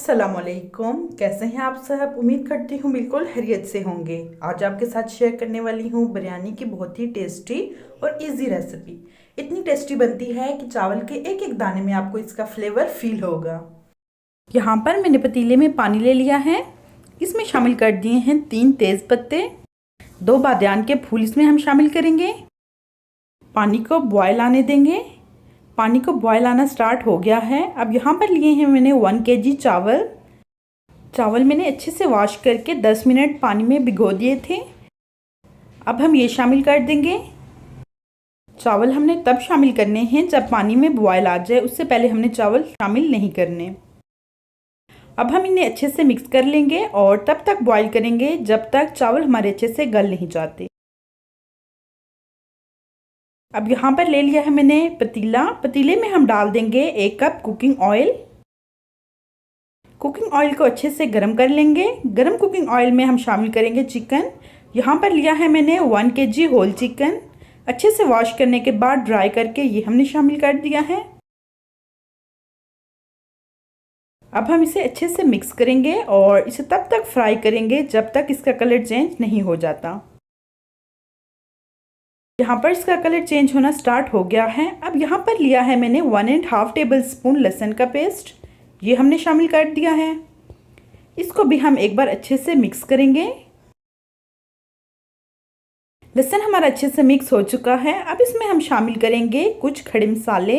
अस्सलामुअलैकुम। कैसे हैं आप सब? उम्मीद करती हूँ बिल्कुल खैरियत से होंगे। आज आपके साथ शेयर करने वाली हूँ बिरयानी की बहुत ही टेस्टी और इजी रेसिपी। इतनी टेस्टी बनती है कि चावल के एक एक दाने में आपको इसका फ्लेवर फील होगा। यहाँ पर मैंने पतीले में पानी ले लिया है। इसमें शामिल कर दिए हैं 3 तेज पत्ते, 2 बादियान के फूल इसमें हम शामिल करेंगे। पानी को बॉयल आने देंगे। पानी को बॉयल आना स्टार्ट हो गया है। अब यहाँ पर लिए हैं मैंने 1 kg चावल मैंने अच्छे से वॉश करके 10 मिनट पानी में भिगो दिए थे। अब हम ये शामिल कर देंगे। चावल हमने तब शामिल करने हैं जब पानी में बॉयल आ जाए, उससे पहले हमने चावल शामिल नहीं करने। अब हम इन्हें अच्छे से मिक्स कर लेंगे और तब तक बॉयल करेंगे जब तक चावल हमारे अच्छे से गल नहीं जाते। अब यहाँ पर ले लिया है मैंने पतीला। पतीले में हम डाल देंगे 1 cup cooking oil. Cooking oil को अच्छे से गर्म कर लेंगे। गर्म कुकिंग ऑयल में हम शामिल करेंगे चिकन। यहाँ पर लिया है मैंने 1 kg होल चिकन। अच्छे से वॉश करने के बाद ड्राई करके ये हमने शामिल कर दिया है। अब हम इसे अच्छे से मिक्स करेंगे और इसे तब तक फ्राई करेंगे जब तक इसका कलर चेंज नहीं हो जाता। यहाँ पर इसका कलर चेंज होना स्टार्ट हो गया है। अब यहाँ पर लिया है मैंने 1.5 टेबलस्पून लहसुन का पेस्ट। ये हमने शामिल कर दिया है। इसको भी हम एक बार अच्छे से मिक्स करेंगे। लहसुन हमारा अच्छे से मिक्स हो चुका है। अब इसमें हम शामिल करेंगे कुछ खड़े मसाले।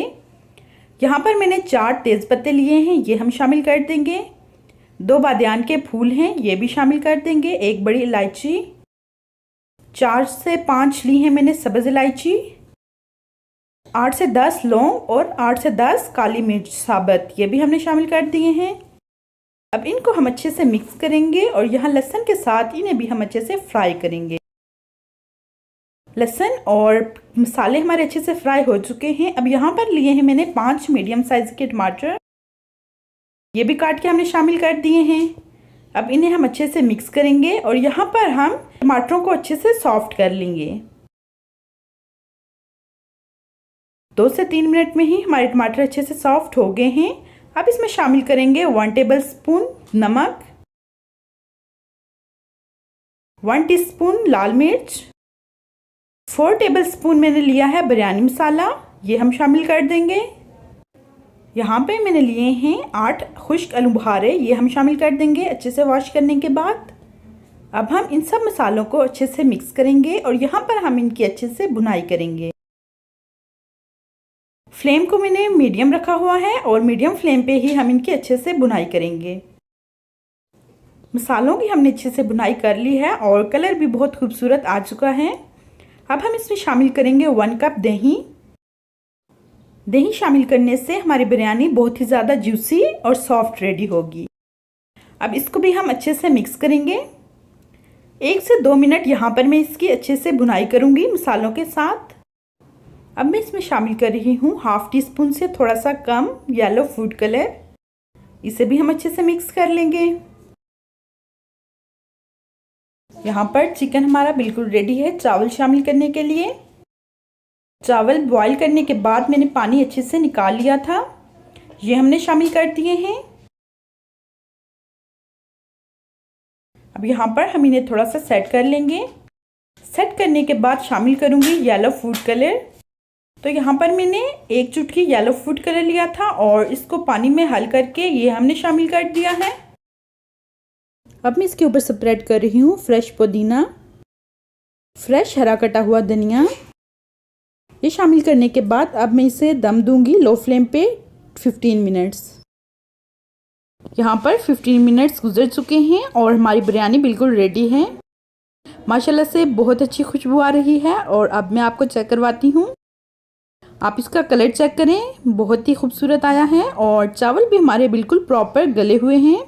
यहाँ पर मैंने 4 तेज़पत्ते लिए हैं, ये हम शामिल कर देंगे। 2 बादियान के फूल हैं, ये भी शामिल कर देंगे। 1 बड़ी इलायची, 4 से 5 ली हैं मैंने सब्ज़ इलायची, 8 से 10 लौंग और 8 से 10 काली मिर्च साबुत, ये भी हमने शामिल कर दिए हैं। अब इनको हम अच्छे से मिक्स करेंगे और यहाँ लहसुन के साथ इन्हें भी हम अच्छे से फ्राई करेंगे। लहसुन और मसाले हमारे अच्छे से फ्राई हो चुके हैं। अब यहाँ पर लिए हैं मैंने 5 मीडियम साइज़ के टमाटर, ये भी काट के हमने शामिल कर दिए हैं। अब इन्हें हम अच्छे से मिक्स करेंगे और यहाँ पर हम टमाटरों को अच्छे से सॉफ्ट कर लेंगे। 2 से 3 मिनट में ही हमारे टमाटर अच्छे से सॉफ्ट हो गए हैं। अब इसमें शामिल करेंगे 1 टेबलस्पून नमक, 1 टीस्पून लाल मिर्च, 4 टेबलस्पून मैंने लिया है बिरयानी मसाला, ये हम शामिल कर देंगे। यहाँ पे मैंने लिए हैं 8 खुश्क आलू बुखारे, ये हम शामिल कर देंगे अच्छे से वॉश करने के बाद। अब हम इन सब मसालों को अच्छे से मिक्स करेंगे और यहाँ पर हम इनकी अच्छे से भुनाई करेंगे। फ्लेम को मैंने मीडियम रखा हुआ है और मीडियम फ्लेम पे ही हम इनकी अच्छे से भुनाई करेंगे। मसालों की हमने अच्छे से भुनाई कर ली है और कलर भी बहुत खूबसूरत आ चुका है। अब हम इसमें शामिल करेंगे 1 कप दही। दही शामिल करने से हमारी बिरयानी बहुत ही ज़्यादा जूसी और सॉफ्ट रेडी होगी। अब इसको भी हम अच्छे से मिक्स करेंगे। 1 से 2 मिनट यहाँ पर मैं इसकी अच्छे से भुनाई करूँगी मसालों के साथ। अब मैं इसमें शामिल कर रही हूँ 1/2 टीस्पून से थोड़ा सा कम येलो फूड कलर, इसे भी हम अच्छे से मिक्स कर लेंगे। यहाँ पर चिकन हमारा बिल्कुल रेडी है चावल शामिल करने के लिए। चावल बॉईल करने के बाद मैंने पानी अच्छे से निकाल लिया था, ये हमने शामिल कर दिए हैं। अब यहाँ पर हम इन्हें थोड़ा सा सेट कर लेंगे। सेट करने के बाद शामिल करूँगी येलो फूड कलर। तो यहाँ पर मैंने 1 चुटकी येलो फूड कलर लिया था और इसको पानी में हल करके ये हमने शामिल कर दिया है। अब मैं इसके ऊपर स्प्रेड कर रही हूँ फ्रेश पुदीना, फ्रेश हरा कटा हुआ धनिया। ये शामिल करने के बाद अब मैं इसे दम दूंगी लो फ्लेम पे 15 मिनट्स। यहाँ पर 15 मिनट्स गुजर चुके हैं और हमारी बिरयानी बिल्कुल रेडी है। माशाल्लाह से बहुत अच्छी खुशबू आ रही है और अब मैं आपको चेक करवाती हूँ। आप इसका कलर चेक करें, बहुत ही खूबसूरत आया है और चावल भी हमारे बिल्कुल प्रॉपर गले हुए हैं।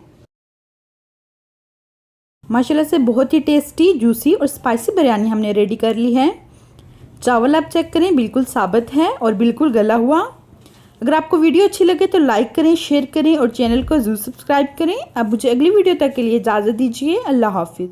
माशाल्लाह से बहुत ही टेस्टी, जूसी और स्पाइसी बिरयानी हमने रेडी कर ली है। चावल आप चेक करें, बिल्कुल साबुत है और बिल्कुल गला हुआ। अगर आपको वीडियो अच्छी लगे तो लाइक करें, शेयर करें और चैनल को ज़रूर सब्सक्राइब करें। अब मुझे अगली वीडियो तक के लिए इजाज़त दीजिए। अल्लाह हाफिज़।